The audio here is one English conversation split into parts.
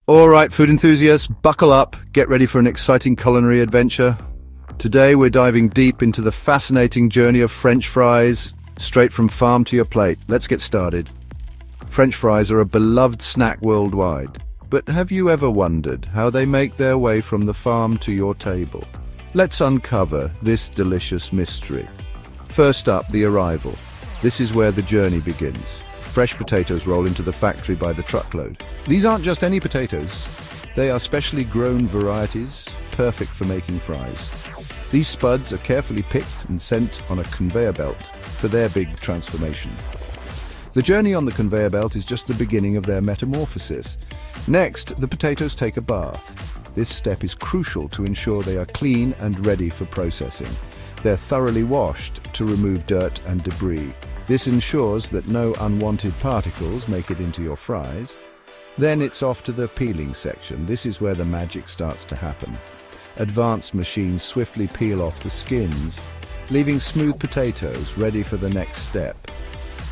All right, food enthusiasts, buckle up, get ready for an exciting culinary adventure. Today we're diving deep into the fascinating journey of French fries, straight from farm to your plate. Let's get started. French fries are a beloved snack worldwide, but have you ever wondered how they make their way from the farm to your table? Let's uncover this delicious mystery. First up, the arrival. This is where the journey begins. Fresh potatoes roll into the factory by the truckload. These aren't just any potatoes. They are specially grown varieties, perfect for making fries. These spuds are carefully picked and sent on a conveyor belt for their big transformation. The journey on the conveyor belt is just the beginning of their metamorphosis. Next, the potatoes take a bath. This step is crucial to ensure they are clean and ready for processing. They're thoroughly washed to remove dirt and debris. This ensures that no unwanted particles make it into your fries. Then it's off to the peeling section. This is where the magic starts to happen. Advanced machines swiftly peel off the skins, leaving smooth potatoes ready for the next step.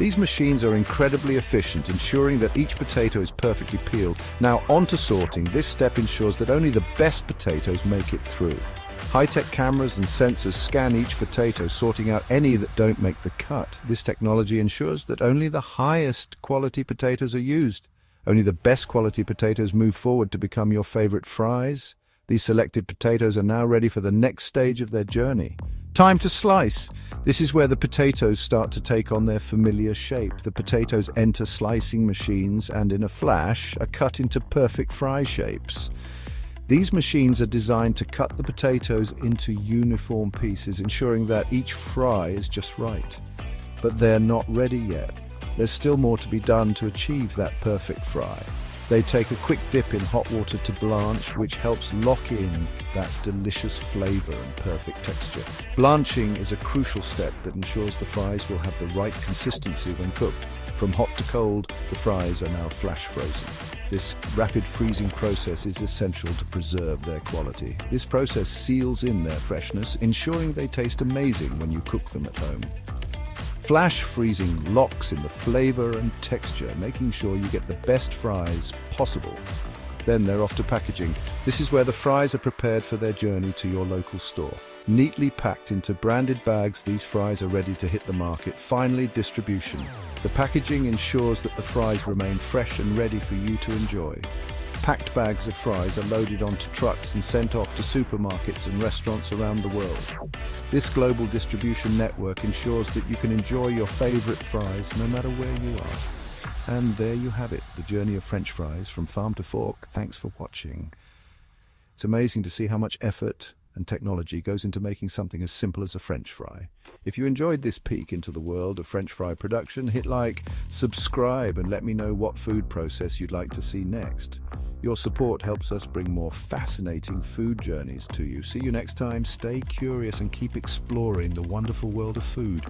These machines are incredibly efficient, ensuring that each potato is perfectly peeled. Now on to sorting. This step ensures that only the best potatoes make it through. High-tech cameras and sensors scan each potato, sorting out any that don't make the cut. This technology ensures that only the highest quality potatoes are used. Only the best quality potatoes move forward to become your favorite fries. These selected potatoes are now ready for the next stage of their journey. Time to slice. This is where the potatoes start to take on their familiar shape. The potatoes enter slicing machines and in a flash are cut into perfect fry shapes. These machines are designed to cut the potatoes into uniform pieces, ensuring that each fry is just right. But they're not ready yet. There's still more to be done to achieve that perfect fry. They take a quick dip in hot water to blanch, which helps lock in that delicious flavor and perfect texture. Blanching is a crucial step that ensures the fries will have the right consistency when cooked. From hot to cold, the fries are now flash frozen. This rapid freezing process is essential to preserve their quality. This process seals in their freshness, ensuring they taste amazing when you cook them at home. Flash freezing locks in the flavor and texture, making sure you get the best fries possible. Then they're off to packaging. This is where the fries are prepared for their journey to your local store. Neatly packed into branded bags, these fries are ready to hit the market. Finally, distribution. The packaging ensures that the fries remain fresh and ready for you to enjoy. Packed bags of fries are loaded onto trucks and sent off to supermarkets and restaurants around the world. This global distribution network ensures that you can enjoy your favorite fries no matter where you are. And there you have it, the journey of French fries from farm to fork. Thanks for watching. It's amazing to see how much effort and technology goes into making something as simple as a French fry. If you enjoyed this peek into the world of French fry production, hit like, subscribe, and let me know what food process you'd like to see next. Your support helps us bring more fascinating food journeys to you. See you next time. Stay curious and keep exploring the wonderful world of food.